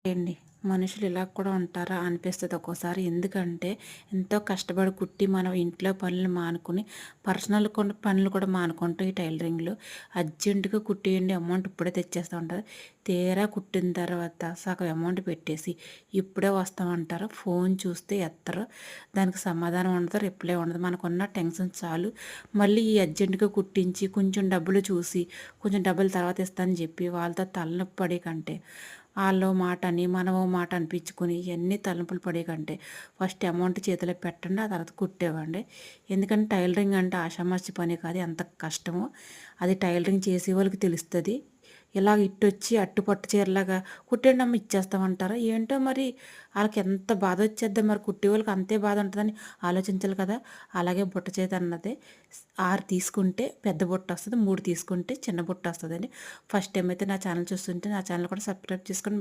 అండి. మనుషులు ఇలా కూడా ఉంటారా అనిపిస్తది ఒక్కోసారి. ఎందుకంటే ఎంతో కష్టపడి కుట్టి మనం ఇంట్లో పనులు మానుకుని పనులు కూడా మానుకుంటాం ఈ టైలరింగ్‌లో. అర్జెంట్‌గా కుట్టేయండి అమౌంట్ ఇప్పుడే తెచ్చేస్తా ఉంటారు. తీరా కుట్టిన తర్వాత సగం అమౌంట్ పెట్టేసి ఇప్పుడే వస్తామంటారు. ఫోన్ చూస్తే ఎత్తరు. దానికి సమాధానం ఉండదు. రిప్లై ఉండదు. మనకున్న టెన్షన్ చాలు. మళ్ళీ ఈ అర్జెంట్‌గా కుట్టించి కొంచెం డబ్బులు చూసి కొంచెం డబ్బులు తర్వాత ఇస్తానని చెప్పి వాళ్ళతో తలనొప్పి పడే కంటే ఆళ్ళో మాటని, మనమో మాట అనిపించుకొని ఇయన్నీ తలనొప్పులు పడే కంటే ఫస్ట్ అమౌంట్ చేతిలో పెట్టండి. ఆ తర్వాత కుట్టివ్వండి. ఎందుకంటే టైలరింగ్ అంటే ఆషామాషీ పని కాదు. ఎంత కష్టమో అది టైలరింగ్ చేసేవాళ్ళకి తెలుస్తది. ఇలా ఇట్టొచ్చి అట్టుపట్టు చీరలాగా కుట్టేయండమ్మా ఇచ్చేస్తామంటారా? ఏంటో మరి ఆళ్ళకి ఎంత బాధొచ్చేద్దో మరి కుట్టేవాళ్ళకి అంతే బాధ ఉంటదని ఆలోచించాలి కదా! అలాగే బుట్ట చేతి అన్నది 6 తీసుకుంటే పెద్ద బుట్టొస్తది. 3 తీసుకుంటే చిన్న బుట్టొస్తదండి. ఫస్ట్ టైమ్ అయితే నా ఛానల్ చూస్తుంటే నా ఛానల్ కూడా సబ్స్క్రైబ్ చేసుకోండి.